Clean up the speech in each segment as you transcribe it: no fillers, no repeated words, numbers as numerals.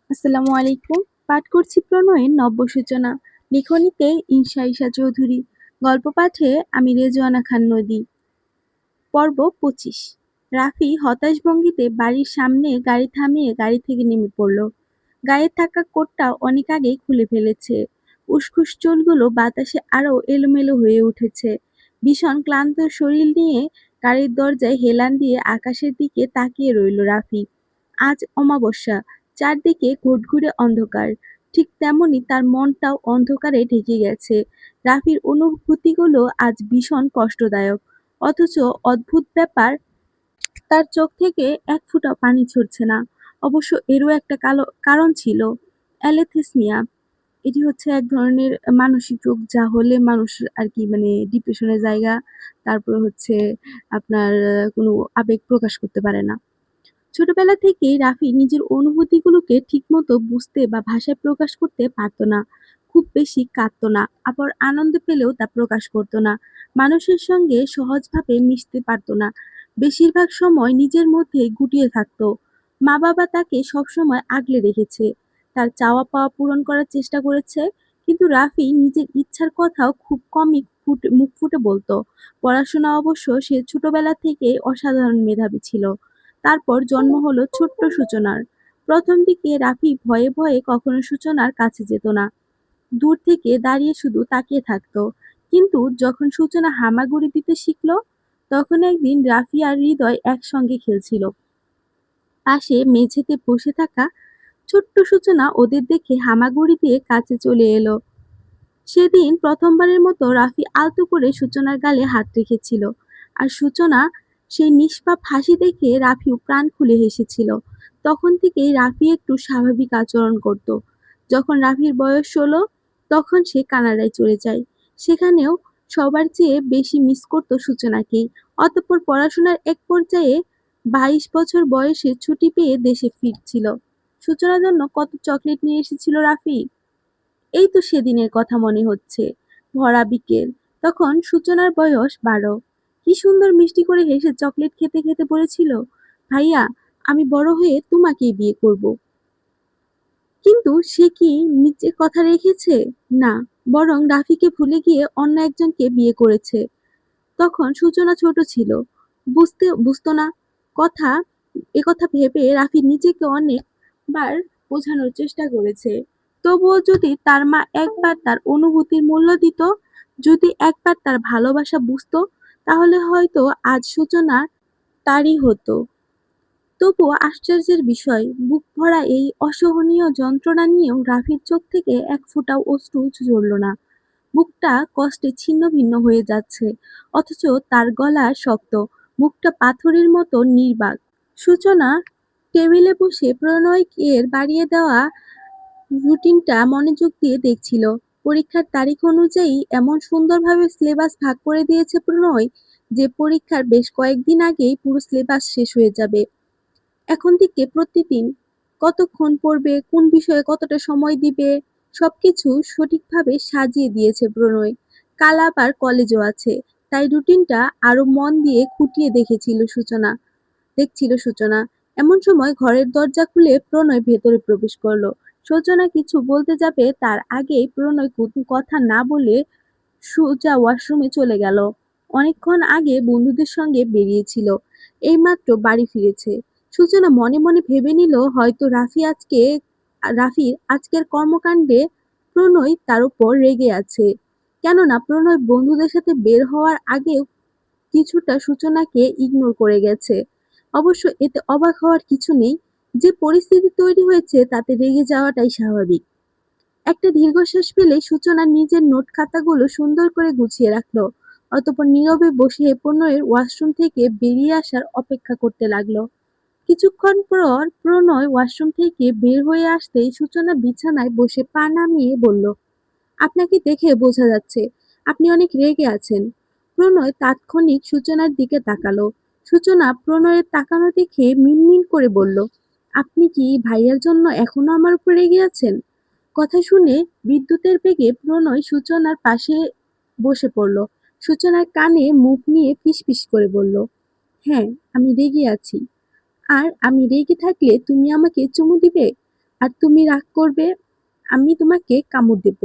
আসসালামু আলাইকুম। পাঠ করছি প্রণয়ের নব্য সূচনা। লিখনীতে ইনসা ইশা চৌধুরী। গল্প পাঠে আমি রেজওয়ানা খান নদী। পর্ব ২৫। রাফি হতাশ ভঙ্গিতে বাড়ির সামনে গাড়ি থামিয়ে গাড়ি থেকে নেমে পড়ল। গায়ে থাকা কোটটা অনেক আগেই খুলে ফেলেছে। উসখুস চুলগুলো বাতাসে আরো এলোমেলো হয়ে উঠেছে। ভীষণ ক্লান্ত শরীর নিয়ে গাড়ির দরজায় হেলান দিয়ে আকাশের দিকে তাকিয়ে রইল রাফি। আজ অমাবস্যা, চারদিকে ঘুটঘুরে অন্ধকার। ঠিক তেমনি তার মনটাও অন্ধকারে ঢেকে গেছে। রাফির অনুভূতিগুলো আজ ভীষণ কষ্টদায়ক। অথচ অদ্ভুত ব্যাপার, তার চোখ থেকে এক ফোঁটা পানি ঝরছে না। অবশ্য এরও একটা কারণ ছিল। অ্যালেথিসমিয়া। এটি হচ্ছে এক ধরনের মানসিক রোগ, যা হলে মানুষ আর কি মানে ডিপ্রেশনের জায়গা। তারপরে হচ্ছে আপনার কোনো আবেগ প্রকাশ করতে পারে না। ছোটবেলা থেকেই রাফি নিজের অনুভূতিগুলোকে ঠিকমতো বুঝতে বা ভাষায় প্রকাশ করতে পারত না। খুব বেশি কাঁদতো না, আবার আনন্দ পেলেও তা প্রকাশ করতো না। মানুষের সঙ্গে সহজভাবে মিশতে পারতো না। বেশিরভাগ সময় নিজের মধ্যে গুটিয়ে থাকতো। মা-বাবা তাকে সবসময় আগলে রেখেছে। তার চাওয়া পাওয়া পূরণ করার চেষ্টা করেছে। কিন্তু রাফি নিজের ইচ্ছার কথাও খুব কমই মুখ ফুটে বলতো। পড়াশোনা অবশ্য সে ছোটবেলা থেকেই অসাধারণ মেধাবী ছিল। তারপর জন্ম হলো ছোট্ট সূচনার। প্রথম দিকে রাফি ভয়ে ভয়ে কখনো সূচনার কাছে যেত না। দূর থেকে দাঁড়িয়ে শুধু তাকিয়ে থাকতো। কিন্তু যখন সূচনা হামাগুড়ি দিতে শিখলো, তখন একদিন রাফি আর হৃদয় একসঙ্গে খেলছিল। পাশে মেঝেতে বসে থাকা ছোট্ট সূচনা ওদের দেখে হামাগুড়ি দিয়ে কাছে চলে এলো। সেদিন প্রথমবারের মতো রাফি আলতো করে সূচনার গালে হাত রেখেছিল। আর সূচনা সেই নিষ্পাপ হাসি দেখে রাফিও প্রাণ খুলে হেসেছিল। তখন থেকেই রাফি একটু স্বাভাবিক আচরণ করত। যখন রাফির বয়স ১৬, তখন সে কানাডায় চলে যায়। সেখানেও সবার চেয়ে বেশি মিস করত সূচনাকেই। অতঃপর পড়াশোনার এক পর্যায়ে ২২ বছর বয়সে ছুটি পেয়ে দেশে ফিরছিল। সূচনার জন্য কত চকলেট নিয়ে এসেছিল রাফি! এই তো সেদিনের কথা মনে হচ্ছে। ভরা বিকেল। তখন সূচনার বয়স ১২। কি সুন্দর মিষ্টি করে হেসে চকলেট খেতে খেতে বলেছিল, ভাইয়া, আমি বড় হয়ে তোমাকেই বিয়ে করব। কিন্তু সে কি নিজে কথা রেখেছে? না, বরং রাফিকে ভুলে গিয়ে অন্য একজনকে বিয়ে করেছে। তখন সূচনা ছোট ছিল, বুঝতো না কথা। একথা ভেবে রাফি নিজেকে অনেকবার বোঝানোর চেষ্টা করেছে। তবুও যদি তার মা একবার তার অনুভূতির মূল্য দিত, যদি একবার তার ভালোবাসা বুঝতো, তাহলে হয়তো আজ সূচনা তারই হতো। তবুও আশ্চর্যের বিষয়, বুক ভরা এই অসহনীয় যন্ত্রণা নিয়েও রাফির চোখ থেকে এক ফোঁটাও অশ্রু ঝরল না। বুকটা কষ্টে ছিন্নভিন্ন হয়ে যাচ্ছে, অথচ তার গলা শক্ত, মুখটা পাথরের মতো নির্বাক। সূচনা টেবিলে বসে প্রণয়ের বাড়িয়ে দেওয়া রুটিনটা মনোযোগ দিয়ে দেখছিল। পরীক্ষার তারিখ অনুযায়ী এমন সুন্দরভাবে সিলেবাস ভাগ করে দিয়েছে প্রণয় যে পরীক্ষার বেশ কয়েকদিন আগেই পুরো সিলেবাস শেষ হয়ে যাবে। এখন থেকে প্রতিদিন কতক্ষণ পড়বে, কোন বিষয়ে কতটা সময় দিবে, সবকিছু সঠিকভাবে সাজিয়ে দিয়েছে প্রণয়। কাল আবার কলেজও আছে, তাই রুটিনটা আরো মন দিয়ে খুঁটিয়ে দেখছিল সূচনা। এমন সময় ঘরের দরজা খুলে প্রণয় ভেতরে প্রবেশ করলো। সূচনা কিছু বলতে যাবে তার আগেই প্রণয় কোনো কথা না বলে সোজা ওয়াশরুমে চলে গেল। অনেকক্ষণ আগে বন্ধুদের সঙ্গে বেরিয়েছিল, এইমাত্র বাড়ি ফিরেছে। সূচনা মনে মনে ভেবে নিল হয়তো রাফির আজকের কর্মকাণ্ডে প্রণয় তার উপর রেগে আছে। কেননা প্রণয় বন্ধুদের সাথে বের হওয়ার আগেও কিছুটা সূচনাকে ইগনোর করে গেছে। অবশ্য এতে অবাক হওয়ার কিছু নেই। যে পরিস্থিতি তৈরি হয়েছে তাতে রেগে যাওয়াটাই স্বাভাবিক। একটা দীর্ঘশ্বাস ফেলে সূচনা নিজের নোট খাতাগুলো সুন্দর করে গুছিয়ে রাখলো। অতঃপর নীরবে বসে প্রণয়ের ওয়াশরুম থেকে বেরিয়ে আসার অপেক্ষা করতে লাগলো। কিছুক্ষণ পর প্রণয় ওয়াশরুম থেকে বের হয়ে আসতেই সূচনা বিছানায় বসে পা নামিয়ে বলল, আপনাকে দেখে বোঝা যাচ্ছে আপনি অনেক রেগে আছেন। প্রণয় তাৎক্ষণিক সূচনার দিকে তাকালো। সূচনা প্রণয়ের তাকানো দেখে মিনমিন করে বলল, আপনি কি ভাইয়ার জন্য এখনো আমার উপর রেগে আছেন? কথা শুনে বিদ্যুতের বেগে প্রণয় সূচনার পাশে বসে পড়ল। সূচনার কানে মুখ নিয়ে ফিসফিস করে বলল, হ্যাঁ, আমি রেগে আছি। আর আমি রেগে থাকলে তুমি আমাকে চুমু দিবে? আর তুমি রাগ করবে, আমি তোমাকে কামড় দেব।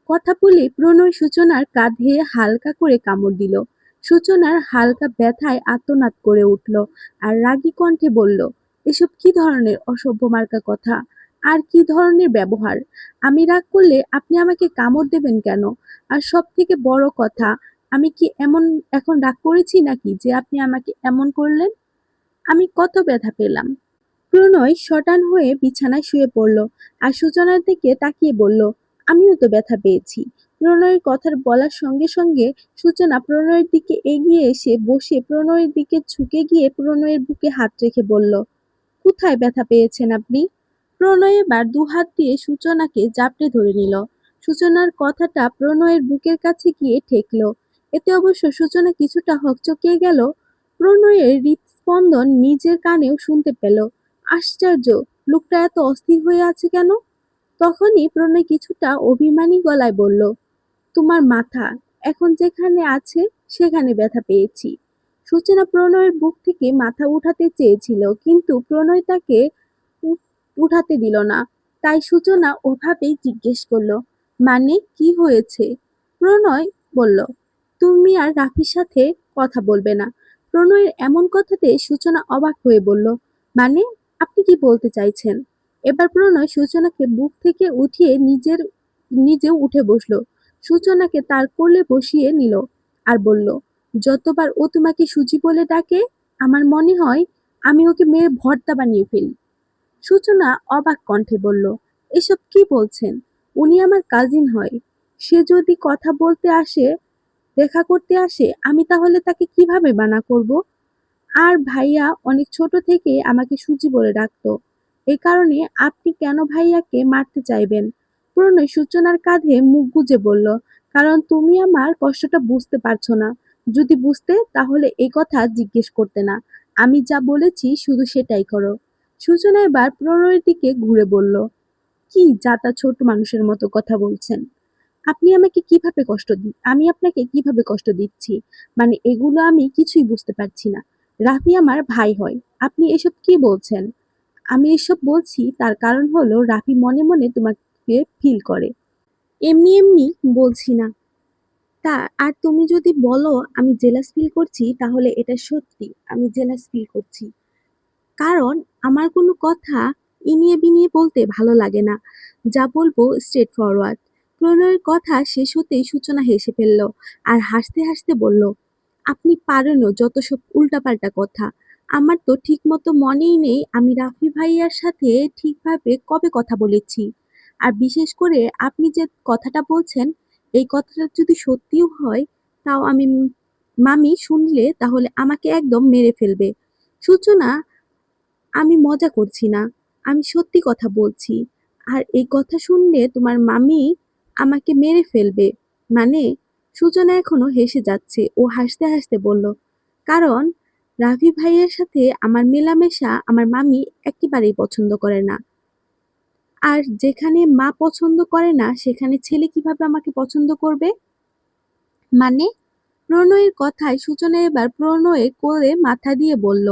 কথা বলে প্রণয় সূচনার কাঁধে হালকা করে কামড় দিল। সূচনার হালকা ব্যথায় আর্তনাদ করে উঠল আর রাগী কণ্ঠে বলল, এসব কি ধরনের অসভ্য মার্কা কথা, আর কি ধরনের ব্যবহার? আমি রাগ করলে আপনি আমাকে কামড় দেবেন কেন? আর সব থেকে বড় কথা, আমি কি এমন এখন রাগ করেছি নাকি যে আপনি আমাকে এমন করলেন? আমি কত ব্যথা পেলাম। প্রণয় শটান হয়ে বিছানায় শুয়ে পড়ল আর সূচনার দিকে তাকিয়ে বলল, আমিও তো ব্যথা পেয়েছি। প্রণয়ের কথার বলার সঙ্গে সঙ্গে সূচনা প্রণয়ের দিকে এগিয়ে এসে বসে প্রণয়ের দিকে ঝুঁকে গিয়ে প্রণয়ের বুকে হাত রেখে বলল, কোথায় ব্যথা পেয়েছেন আপনি? প্রণয় এবার দুহাত দিয়ে সূচনাকে জাপটে ধরে নিল। সূচনার কথাটা প্রণয়ের বুকের কাছে গিয়ে ঠেকল। এতে অবশ্য সূচনা কিছুটা হকচকিয়ে গেল। প্রণয়ের হৃৎস্পন্দন নিজের কানেও শুনতে পেল। আশ্চর্য, লোকটা এত অস্থির হয়ে আছে কেন? তখনই প্রণয় কিছুটা অভিমানী গলায় বলল, তোমার মাথা এখন যেখানে আছে সেখানে ব্যথা পেয়েছি। সূচনা প্রণয়ের বুক থেকে মাথা উঠাতে চেয়েছিল, কিন্তু প্রণয় তাকে উ- উঠাতে দিল না। তাই সূচনা ওভাবেই জিজ্ঞেস করলো, মানে কি হয়েছে? প্রণয় বলল, তুমি আর রাফির সাথে কথা বলবে না। প্রণয়ের এমন কথাতে সূচনা অবাক হয়ে বলল, মানে আপনি কি বলতে চাইছেন? এবার প্রণয় সূচনাকে বুক থেকে উঠিয়ে নিজেও উঠে বসলো। সূচনাকে তার কোলে বসিয়ে নিল আর বলল, যতবার ও তোমাকে সুজি বলে ডাকে, আমার মনে হয় আমি ওকে মেরে ভর্তা বানিয়ে ফেলি। সূচনা অবাক কণ্ঠে বলল, এসব কি বলছেন? উনি আমার কাজিন হয়। সে যদি কথা বলতে আসে, দেখা করতে আসে, আমি তাহলে তাকে কিভাবে মানা করব? আর ভাইয়া অনেক ছোট থেকে আমাকে সুজি বলে ডাকতো। এই কারণে আপনি কেন ভাইয়াকে মারতে চাইবেন? প্রণয় সূচনার কাঁধে মুখ গুজে বলল, কারণ তুমি আমার কষ্টটা বুঝতে পারছো না। যদি বুঝতে তাহলে এই কথা জিজ্ঞেস করতে না। আমি যা বলেছি শুধু সেটাই করো। সূচনা এবার প্রণয়ের দিকে ঘুরে বলল, কি যাতা ছোট মানুষের মতো কথা বলছেন? আমি আপনাকে কিভাবে কষ্ট দিচ্ছি? মানে এগুলো আমি কিছুই বুঝতে পারছি না। রাফি আমার ভাই হয়। আপনি এসব কি বলছেন? আমি এসব বলছি তার কারণ হলো রাফি মনে মনে তোমাকে ফিল করে। এমনি এমনি বলছি না। আর তুমি যদি বলো আমি জেলাস ফিল করছি, তাহলে এটা সত্যি আমি জেলাস ফিল করছি। কারণ আমার কোনো কথা ইনিয়ে বিনিয়ে বলতে ভালো লাগে না। যা বলবো স্ট্রেট ফরওয়ার্ড। প্রণয়ের কথা শেষ হতেই সূচনা হেসে ফেলল আর হাসতে হাসতে বলল, আপনি পারেনও যত সব উল্টাপাল্টা কথা। আমার তো ঠিক মতো মনেই নেই আমি রাফি ভাইয়ার সাথে ঠিকভাবে কবে কথা বলেছি। আর বিশেষ করে আপনি যে কথাটা বলছেন, এই কথাটা যদি সত্যিও হয়, তাও মামি শুনলে তাহলে আমাকে একদম মেরে ফেলবে। সূচনা, আমি মজা করছি না। আমি সত্যি কথা বলছি। আর এই কথা শুনলে তোমার মামি আমাকে মেরে ফেলবে। মানে? সূচনা এখনো হেসে যাচ্ছে। ও হাসতে হাসতে বলল, কারণ রাফি ভাইয়ের সাথে আমার মেলামেশা আমার মামি একেবারেই পছন্দ করে না। আর যেখানে মা পছন্দ করে না সেখানে ছেলে কিভাবে আমাকে পছন্দ করবে? মানে? প্রণয়ের কথায় সূচনা এবার প্রণয়ের কোলে মাথা দিয়ে বলল,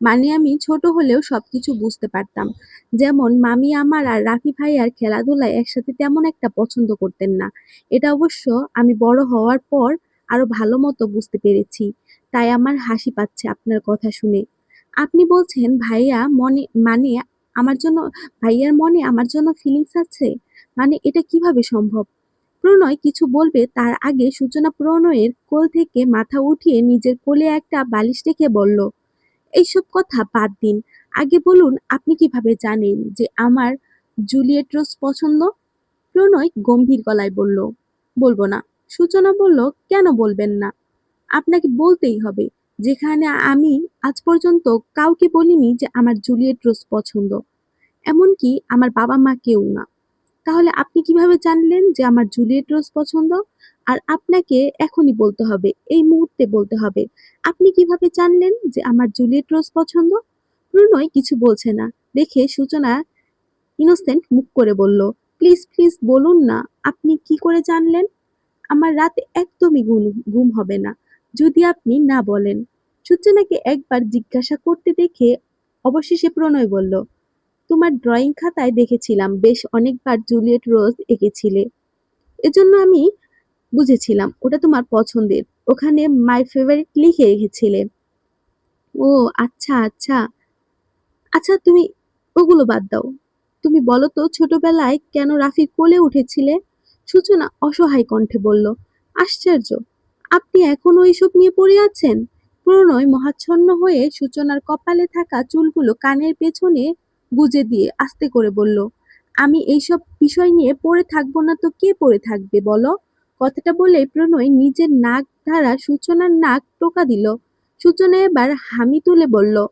মানে আমি ছোট হলেও সবকিছু বুঝতে পারতাম। যেমন মামি আমার আর রাফি ভাইয়ার খেলাধুলায় একসাথে তেমন একটা পছন্দ করতেন না। এটা অবশ্য আমি বড় হওয়ার পর আরো ভালো মতো বুঝতে পেরেছি। তাই আমার হাসি পাচ্ছে আপনার কথা শুনে। আপনি বলছেন আমার জন্য ভাইয়ার মনে আমার জন্য ফিলিংস আছে? মানে এটা কিভাবে সম্ভব? প্রণয় কিছু বলবে তার আগে সূচনা প্রণয়ের কোল থেকে মাথা উঠিয়ে নিজের কোলে একটা বালিশ রেখে বলল, এইসব কথা বাদ দিন। আগে বলুন আপনি কিভাবে জানেন যে আমার জুলিয়েট রোজ পছন্দ? প্রণয় গম্ভীর গলায় বলল, বলবো না। সূচনা বলল, কেন বলবেন না? আপনাকে বলতেই হবে। যেখানে আমি আজ পর্যন্ত কাউকে বলিনি যে আমার জুলিয়েট রোজ পছন্দ। এমনকি আমার বাবা মা কেউ না। তাহলে আপনি কিভাবে জানলেন যে আমার জুলিয়েট রোজ পছন্দ? আর আপনাকে এখনই বলতে হবে, এই মুহূর্তে বলতে হবে। আপনি কিভাবে জানলেন যে আমার জুলিয়েট রোজ পছন্দ? প্রণয় কিছু বলছে না দেখে সূচনা ইনোসেন্ট মুখ করে বলল, প্লিজ প্লিজ বলুন না, আপনি কি করে জানলেন? আমার রাতে একদমই ঘুম হবে না যদি আপনি না বলেন। সূচনাকে একবার জিজ্ঞাসা করতে দেখে অবশেষে প্রণয় বলল, তোমার ড্রয়িং খাতায় দেখেছিলাম বেশ অনেকবার জুলিয়েট রোজ এঁকেছিলে। এজন্য আমি বুঝেছিলাম ওটা তোমার পছন্দের। ওখানে মাই ফেভারিট লিখে রেখেছিলে। ও আচ্ছা, আচ্ছা। আচ্ছা তুমি ওগুলো বাদ দাও। তুমি বলো তো ছোটবেলায় কেন রাফির কোলে উঠেছিলে? সূচনা অসহায় কণ্ঠে বলল, আশ্চর্য! আপনি এখনো এইসব নিয়ে পড়ে আছেন? প্রণয় মহাচ্ছন্ন হয়ে সূচনার কপালে থাকা চুলগুলো কানের পেছনে গুজে দিয়ে আস্তে করে বলল, আমি এইসব বিষয় নিয়ে পড়ে থাকবো না তো কে পড়ে থাকবে বলো? কথাটা বলে প্রণয় নিজের নাক দ্বারা সূচনার নাক টোকা দিল। সূচনা এবার হামি তুলে বলল,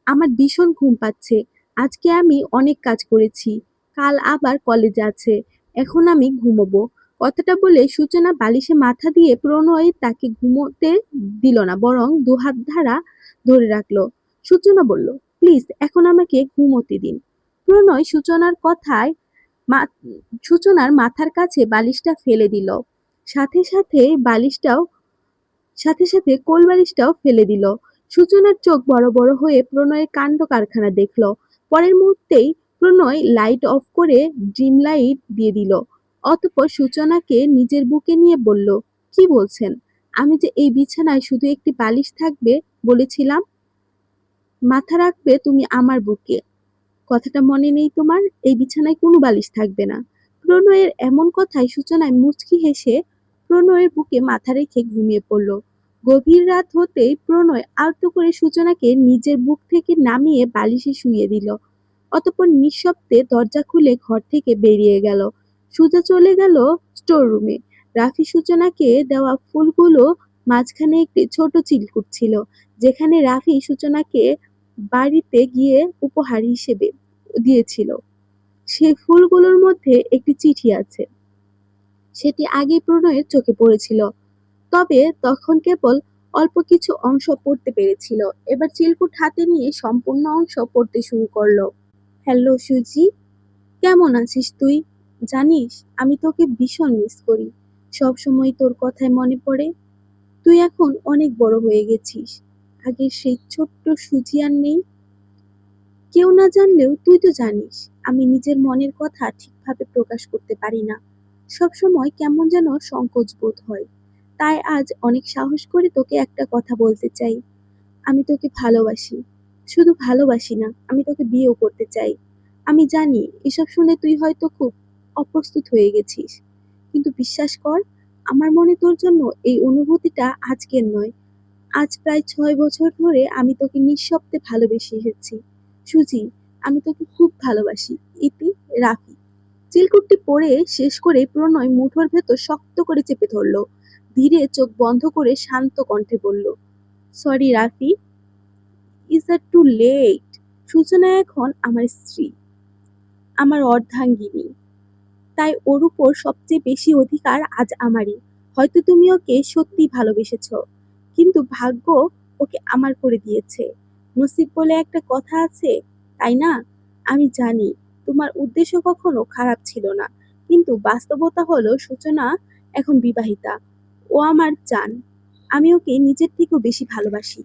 আমার ভীষণ ঘুম পাচ্ছে। আজকে আমি অনেক কাজ করেছি। কাল আবার কলেজ আছে। এখন আমি ঘুমোবো। কথাটা বলে সূচনা বালিশে মাথা দিয়ে প্রণয় তাকে ঘুমোতে দিল না, বরং দুহাত ধারা ধরে রাখলো। সূচনা বলল, প্লিজ এখন আমাকে ঘুমোতে দিন। প্রণয় মা- সূচনার মাথার কাছে বালিশটা ফেলে দিল। সাথে সাথে বালিশটাও সাথে সাথে কোলবালিশটাও ফেলে দিল। সূচনার চোখ বড় বড় হয়ে প্রণয়ের কাণ্ড কারখানা দেখল। পরের মুহূর্তেই প্রণয় লাইট অফ করে ড্রিম লাইট দিয়ে দিল। অতঃপর সূচনাকে নিজের বুকে নিয়ে বলল, কি বলছেন? আমি যে এই বিছানায় শুধু একটি বালিশ থাকবে বলেছিলাম। মাথা রাখবে তুমি আমার বুকে। কথাটা মনে নেই তোমার? এই বিছানায় কোনো বালিশ থাকবে না। প্রণয়ের এমন কথায় সূচনায় মুচকি হেসে প্রণয়ের বুকে মাথা রেখে ঘুমিয়ে পড়ল। গভীর রাত হতেই প্রণয় আলতো করে সূচনাকে নিজের বুক থেকে নামিয়ে বালিশে শুইয়ে দিল। অতঃপর নিঃশব্দে দরজা খুলে ঘর থেকে বেরিয়ে গেল। সুজা চলে গেল স্টোর রুমে। রাফি সূচনাকে দেওয়া ফুলগুলো মাঝখানে একটি ছোট চিলকুট ছিল, যেখানে রাফি সূচনাকে বাড়িতে গিয়ে উপহার হিসেবে দিয়েছিল। সেই ফুলগুলোর মধ্যে একটি চিঠি আছে। সেটি আগেই প্রণয়ের চোখে পড়েছিল, তবে তখন কেবল অল্প কিছু অংশ পড়তে পেরেছিল। এবার চিরকুট হাতে নিয়ে সম্পূর্ণ অংশ পড়তে শুরু করলো। হ্যালো সুজি, কেমন আছিস তুই? জানিস আমি তোকে ভীষণ মিস করি। সব সময় তোর কথায় মনে পড়ে। তুই এখন অনেক বড় হয়ে গেছিস। আগের সেই ছোট্ট সুজি আর নেই। কেউ না জানলেও তুই তো জানিস আমি নিজের মনের কথা ঠিকভাবে প্রকাশ করতে পারি না। সবসময় কেমন যেন সংকোচ বোধ হয়। তাই আজ অনেক সাহস করে তোকে একটা কথা বলতে চাই। আমি তোকে ভালোবাসি। শুধু ভালোবাসি না, আমি তোকে বিয়েও করতে চাই। আমি জানি এসব শুনে তুই হয়তো খুব অপ্রস্তুত হয়ে গেছিস। কিন্তু বিশ্বাস কর, আমার মনে তোর জন্য এই অনুভূতিটা আজকের নয়। আজ প্রায় ৬ বছর ধরে আমি তোকে নিঃশব্দে ভালোবেসে এসেছি। সুজি, আমি তোকে খুব ভালোবাসি। ইতি, রাফি। চিরকুটটি পড়ে শেষ করে প্রণয় মুঠোর ভেতর শক্ত করে চেপে ধরল। ধীরে চোখ বন্ধ করে শান্ত কণ্ঠে বলল, sorry Rafi, is that too late? সূচনা এখন আমার স্ত্রী, আমার অর্ধাঙ্গিনী। তাই ওর উপর সবচেয়ে বেশি অধিকার আজ আমারই। হয়তো তুমি ওকে সত্যিই ভালোবেসেছ, কিন্তু ভাগ্য ওকে আমার করে দিয়েছে। নসিব বলে একটা কথা আছে, তাই না? আমি জানি তোমার উদ্দেশ্য কখনো খারাপ ছিল না, কিন্তু বাস্তবতা হলো সূচনা এখন বিবাহিতা। ও আমার জান। আমি ওকে নিজের থেকেও বেশি ভালোবাসি।